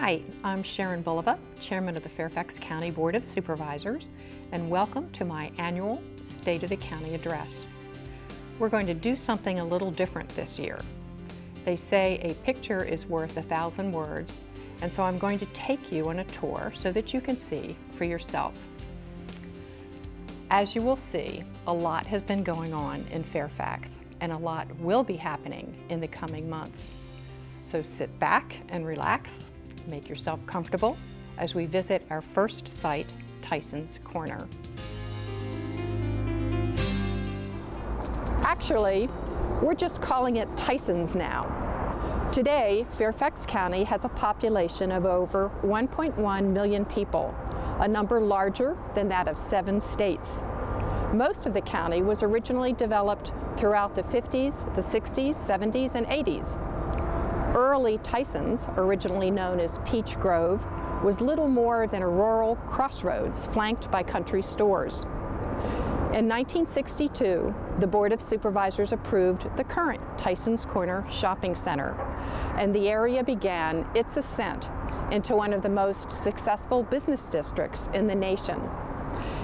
Hi, I'm Sharon Bulova, Chairman of the Fairfax County Board of Supervisors, and welcome to my annual State of the County Address. We're going to do something a little different this year. They say a picture is worth 1,000 words, and so I'm going to take you on a tour so that you can see for yourself. As you will see, a lot has been going on in Fairfax, and a lot will be happening in the coming months. So sit back and relax, make yourself comfortable as we visit our first site, Tyson's Corner. Actually, we're just calling it Tyson's now. Today, Fairfax County has a population of over 1.1 million people, a number larger than that of 7 states. Most of the county was originally developed throughout the 50s, the 60s, 70s, and 80s. Early Tyson's, originally known as Peach Grove, was little more than a rural crossroads flanked by country stores. In 1962, the Board of Supervisors approved the current Tyson's Corner Shopping Center, and the area began its ascent into one of the most successful business districts in the nation.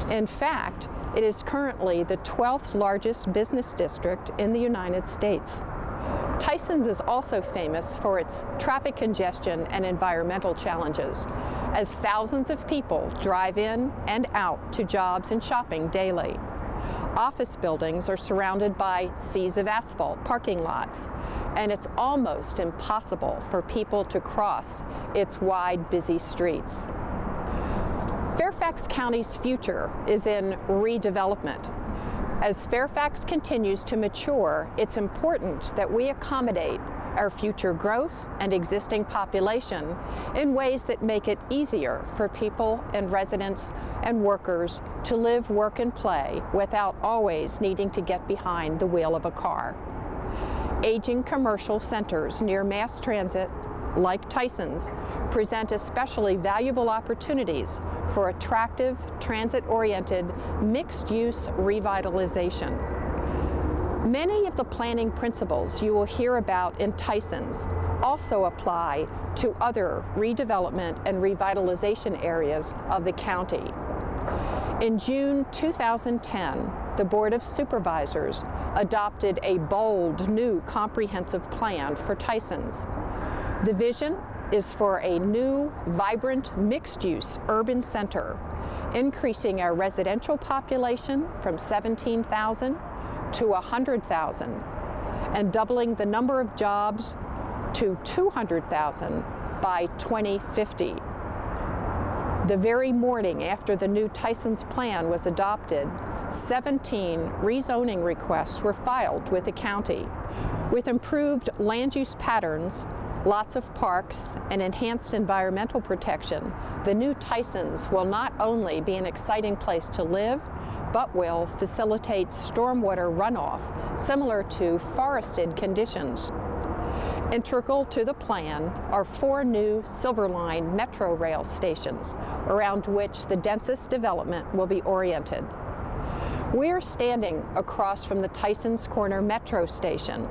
In fact, it is currently the 12th largest business district in the United States. Tyson's is also famous for its traffic congestion and environmental challenges, as thousands of people drive in and out to jobs and shopping daily. Office buildings are surrounded by seas of asphalt parking lots, and it's almost impossible for people to cross its wide, busy streets. Fairfax County's future is in redevelopment. As Fairfax continues to mature, it's important that we accommodate our future growth and existing population in ways that make it easier for people and residents and workers to live, work, and play without always needing to get behind the wheel of a car. Aging commercial centers near mass transit, like Tyson's, present especially valuable opportunities for attractive, transit-oriented, mixed-use revitalization. Many of the planning principles you will hear about in Tyson's also apply to other redevelopment and revitalization areas of the county. In June 2010, the Board of Supervisors adopted a bold new comprehensive plan for Tyson's. The vision is for a new, vibrant, mixed-use urban center, increasing our residential population from 17,000 to 100,000, and doubling the number of jobs to 200,000 by 2050. The very morning after the new Tyson's plan was adopted, 17 rezoning requests were filed with the county. With improved land use patterns, lots of parks, and enhanced environmental protection, the new Tyson's will not only be an exciting place to live, but will facilitate stormwater runoff similar to forested conditions. Integral to the plan are 4 new Silver Line Metro Rail stations, around which the densest development will be oriented. We are standing across from the Tyson's Corner Metro Station,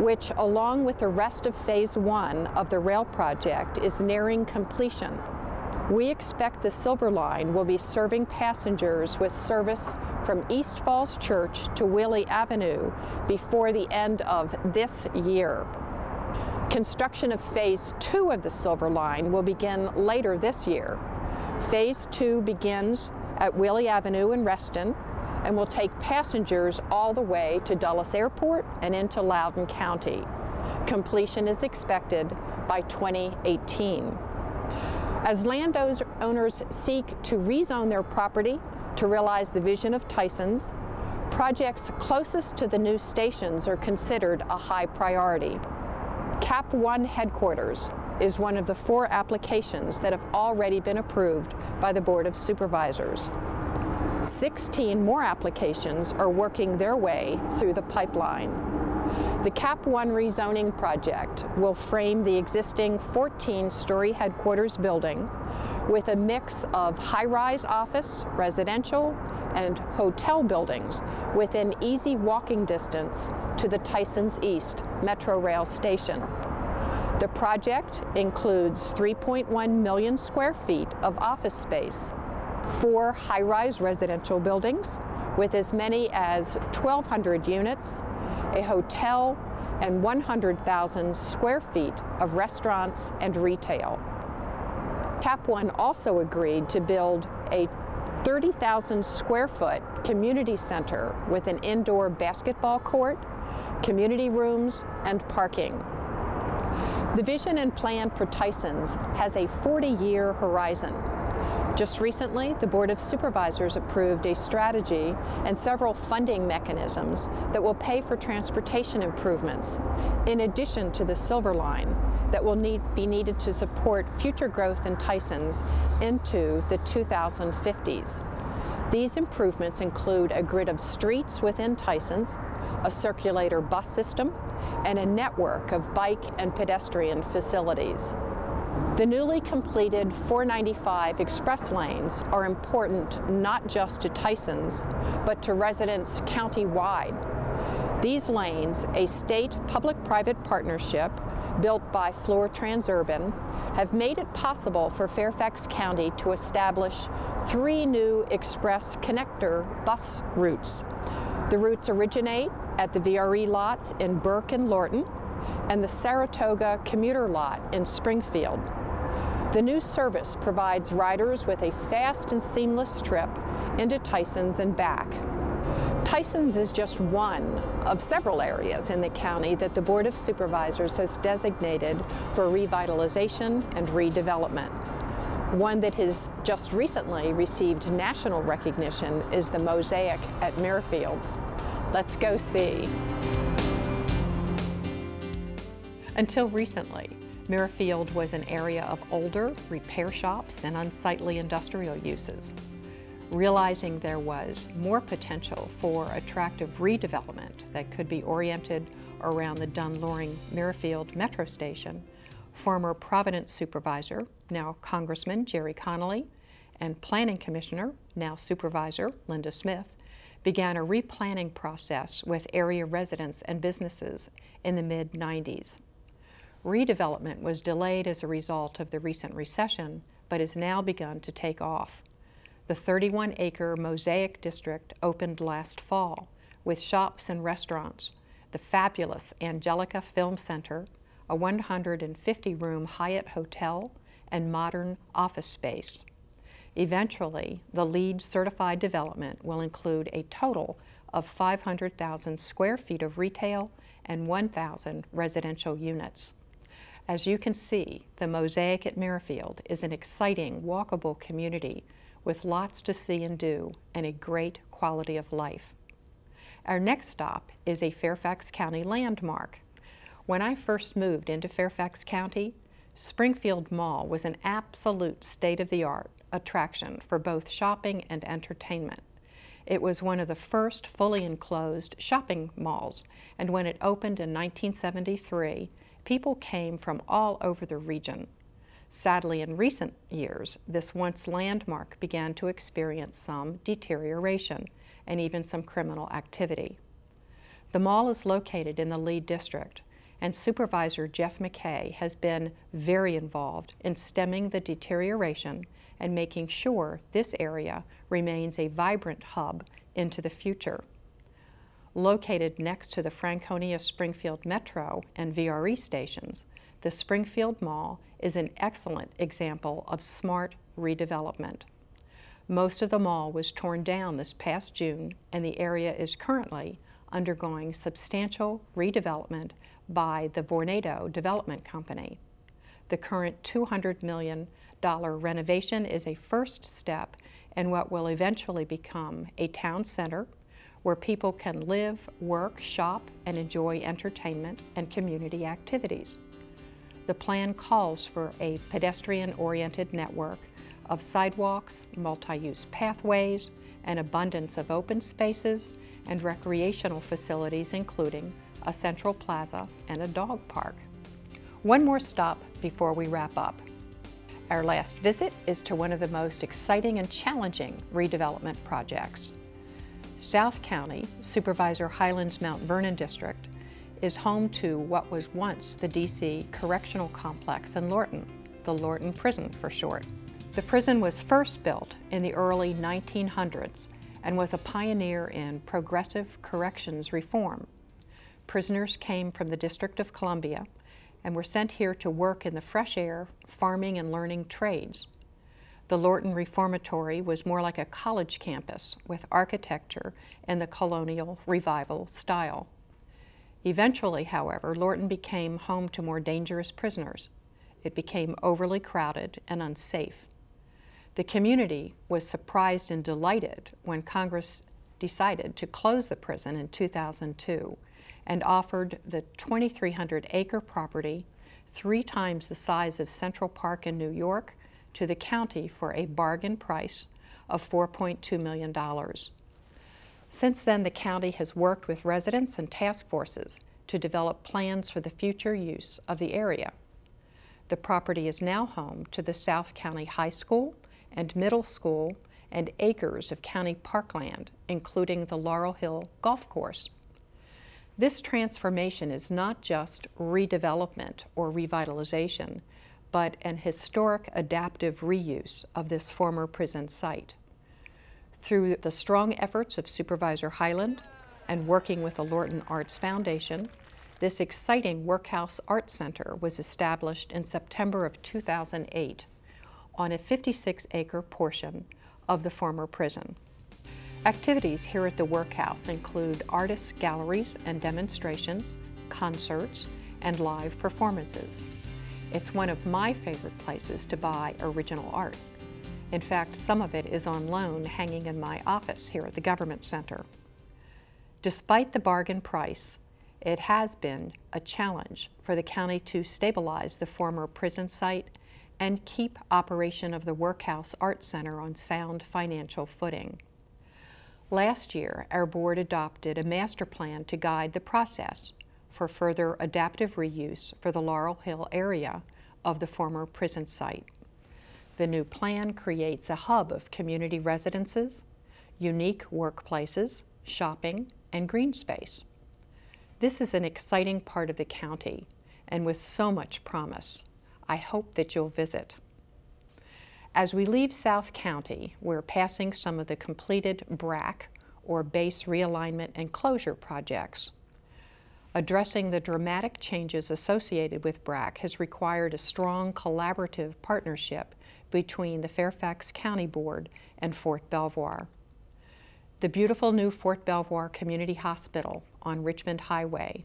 which, along with the rest of Phase 1 of the rail project, is nearing completion. We expect the Silver Line will be serving passengers with service from East Falls Church to Wheelie Avenue before the end of this year. Construction of Phase 2 of the Silver Line will begin later this year. Phase 2 begins at Wheelie Avenue in Reston and will take passengers all the way to Dulles Airport and into Loudoun County. Completion is expected by 2018. As landowners seek to rezone their property to realize the vision of Tyson's, projects closest to the new stations are considered a high priority. Cap 1 headquarters is one of the 4 applications that have already been approved by the Board of Supervisors. 16 more applications are working their way through the pipeline. The Cap 1 rezoning project will frame the existing 14-story headquarters building with a mix of high-rise office, residential, and hotel buildings within easy walking distance to the Tyson's East Metro Rail station. The project includes 3.1 million square feet of office space, 4 high-rise residential buildings with as many as 1,200 units, a hotel, and 100,000 square feet of restaurants and retail. Cap One also agreed to build a 30,000 square foot community center with an indoor basketball court, community rooms, and parking. The vision and plan for Tysons has a 40-year horizon. Just recently, the Board of Supervisors approved a strategy and several funding mechanisms that will pay for transportation improvements, in addition to the Silver Line, that will be needed to support future growth in Tysons into the 2050s. These improvements include a grid of streets within Tysons, a circulator bus system, and a network of bike and pedestrian facilities. The newly completed 495 express lanes are important not just to Tysons, but to residents county-wide. These lanes, a state public-private partnership built by Fluor Transurban, have made it possible for Fairfax County to establish 3 new express connector bus routes. The routes originate at the VRE lots in Burke and Lorton and the Saratoga commuter lot in Springfield. The new service provides riders with a fast and seamless trip into Tysons and back. Tysons is just one of several areas in the county that the Board of Supervisors has designated for revitalization and redevelopment. One that has just recently received national recognition is the Mosaic at Merrifield. Let's go see. Until recently, Merrifield was an area of older repair shops and unsightly industrial uses. Realizing there was more potential for attractive redevelopment that could be oriented around the Dunn-Loring-Merrifield Metro Station, former Providence Supervisor, now Congressman Jerry Connolly, and Planning Commissioner, now Supervisor Linda Smith, began a replanning process with area residents and businesses in the mid-90s. Redevelopment was delayed as a result of the recent recession, but has now begun to take off. The 31-acre Mosaic District opened last fall with shops and restaurants, the fabulous Angelica Film Center, a 150-room Hyatt hotel, and modern office space. Eventually, the LEED certified development will include a total of 500,000 square feet of retail and 1,000 residential units. As you can see, the Mosaic at Merrifield is an exciting, walkable community with lots to see and do and a great quality of life. Our next stop is a Fairfax County landmark. When I first moved into Fairfax County, Springfield Mall was an absolute state-of-the-art attraction for both shopping and entertainment. It was one of the first fully enclosed shopping malls, and when it opened in 1973, people came from all over the region. Sadly, in recent years, this once landmark began to experience some deterioration and even some criminal activity. The mall is located in the LEED district, and Supervisor Jeff McKay has been very involved in stemming the deterioration and making sure this area remains a vibrant hub into the future. Located next to the Franconia Springfield Metro and VRE stations, the Springfield Mall is an excellent example of smart redevelopment. Most of the mall was torn down this past June, and the area is currently undergoing substantial redevelopment by the Vornado Development Company. The current $200 million renovation is a first step in what will eventually become a town center where people can live, work, shop, and enjoy entertainment and community activities. The plan calls for a pedestrian-oriented network of sidewalks, multi-use pathways, an abundance of open spaces, and recreational facilities including a central plaza and a dog park. One more stop before we wrap up. Our last visit is to one of the most exciting and challenging redevelopment projects. South County Supervisor Highlands Mount Vernon District is home to what was once the D.C. Correctional Complex in Lorton, the Lorton Prison for short. The prison was first built in the early 1900s and was a pioneer in progressive corrections reform. Prisoners came from the District of Columbia and were sent here to work in the fresh air, farming, and learning trades. The Lorton Reformatory was more like a college campus with architecture in the colonial revival style. Eventually, however, Lorton became home to more dangerous prisoners. It became overly crowded and unsafe. The community was surprised and delighted when Congress decided to close the prison in 2002 and offered the 2,300-acre property, 3 times the size of Central Park in New York, to the county for a bargain price of $4.2 million. Since then, the county has worked with residents and task forces to develop plans for the future use of the area. The property is now home to the South County High School and Middle School and acres of county parkland, including the Laurel Hill Golf Course. This transformation is not just redevelopment or revitalization, but an historic adaptive reuse of this former prison site. Through the strong efforts of Supervisor Hyland and working with the Lorton Arts Foundation, this exciting Workhouse Art Center was established in September of 2008 on a 56-acre portion of the former prison. Activities here at the Workhouse include artists' galleries and demonstrations, concerts, and live performances. It's one of my favorite places to buy original art. In fact, some of it is on loan hanging in my office here at the Government Center. Despite the bargain price, it has been a challenge for the county to stabilize the former prison site and keep operation of the Workhouse Art Center on sound financial footing. Last year, our board adopted a master plan to guide the process for further adaptive reuse for the Laurel Hill area of the former prison site. The new plan creates a hub of community residences, unique workplaces, shopping, and green space. This is an exciting part of the county and with so much promise. I hope that you'll visit. As we leave South County, we're passing some of the completed BRAC, or Base Realignment and Closure projects. Addressing the dramatic changes associated with BRAC has required a strong collaborative partnership between the Fairfax County Board and Fort Belvoir. The beautiful new Fort Belvoir Community Hospital on Richmond Highway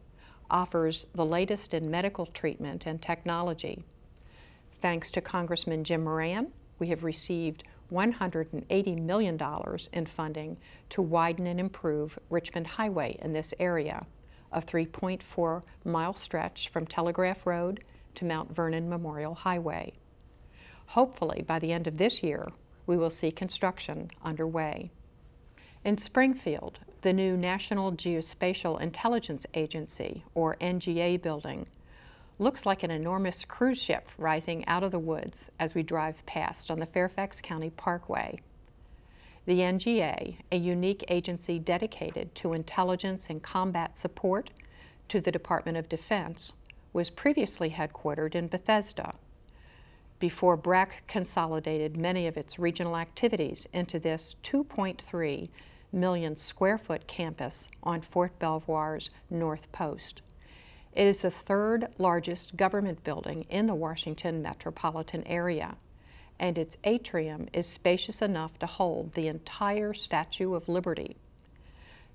offers the latest in medical treatment and technology. Thanks to Congressman Jim Moran, we have received $180 million in funding to widen and improve Richmond Highway in this area, a 3.4-mile stretch from Telegraph Road to Mount Vernon Memorial Highway. Hopefully, by the end of this year, we will see construction underway. In Springfield, the new National Geospatial Intelligence Agency, or NGA building, looks like an enormous cruise ship rising out of the woods as we drive past on the Fairfax County Parkway. The NGA, a unique agency dedicated to intelligence and combat support to the Department of Defense, was previously headquartered in Bethesda, before BRAC consolidated many of its regional activities into this 2.3 million square foot campus on Fort Belvoir's North Post. It is the 3rd largest government building in the Washington metropolitan area, and its atrium is spacious enough to hold the entire Statue of Liberty.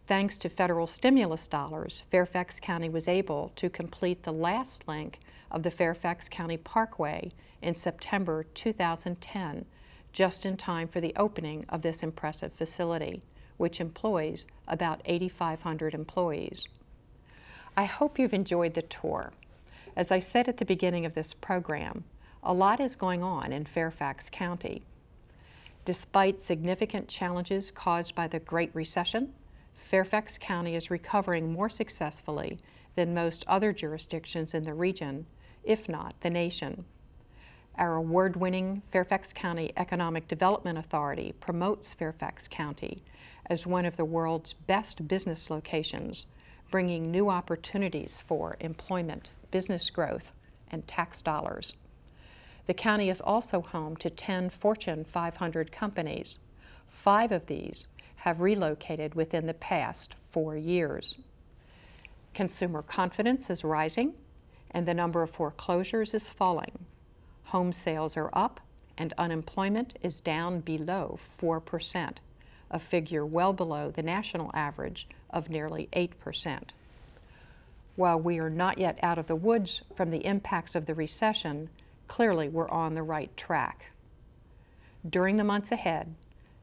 Thanks to federal stimulus dollars, Fairfax County was able to complete the last link of the Fairfax County Parkway in September 2010, just in time for the opening of this impressive facility, which employs about 8,500 employees. I hope you've enjoyed the tour. As I said at the beginning of this program, a lot is going on in Fairfax County. Despite significant challenges caused by the Great Recession, Fairfax County is recovering more successfully than most other jurisdictions in the region, if not the nation. Our award-winning Fairfax County Economic Development Authority promotes Fairfax County as one of the world's best business locations, bringing new opportunities for employment, business growth, and tax dollars. The county is also home to 10 Fortune 500 companies. 5 of these have relocated within the past 4 years. Consumer confidence is rising, and the number of foreclosures is falling. Home sales are up, and unemployment is down below 4%, a figure well below the national average of nearly 8%. While we are not yet out of the woods from the impacts of the recession, clearly we're on the right track. During the months ahead,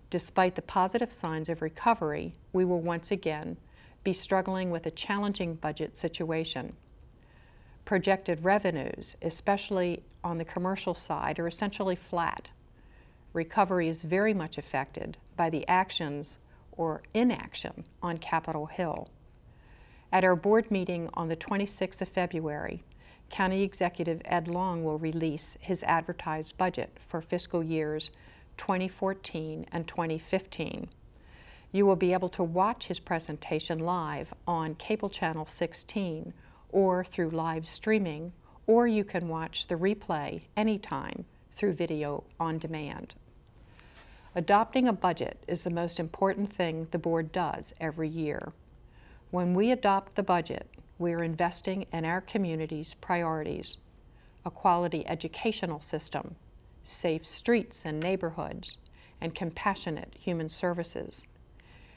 despite the positive signs of recovery, we will once again be struggling with a challenging budget situation. Projected revenues, especially on the commercial side, are essentially flat. Recovery is very much affected by the actions or inaction on Capitol Hill. At our board meeting on the 26th of February, County Executive Ed Long will release his advertised budget for fiscal years 2014 and 2015. You will be able to watch his presentation live on Cable Channel 16 or through live streaming, or you can watch the replay anytime through video on demand. Adopting a budget is the most important thing the board does every year. When we adopt the budget, we are investing in our community's priorities: a quality educational system, safe streets and neighborhoods, and compassionate human services.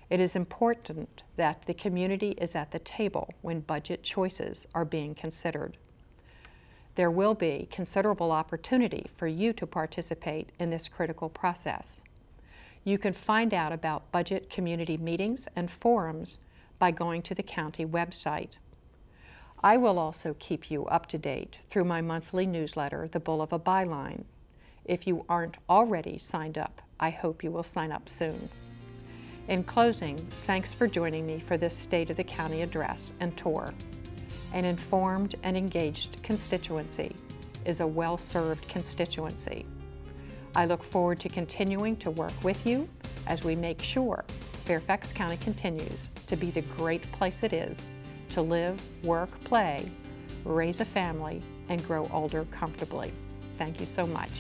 It is important that the community is at the table when budget choices are being considered. There will be considerable opportunity for you to participate in this critical process. You can find out about budget community meetings and forums by going to the county website. I will also keep you up to date through my monthly newsletter, the Bulova Byline. If you aren't already signed up, I hope you will sign up soon. In closing, thanks for joining me for this State of the County address and tour. An informed and engaged constituency is a well-served constituency. I look forward to continuing to work with you as we make sure Fairfax County continues to be the great place it is to live, work, play, raise a family, and grow older comfortably. Thank you so much.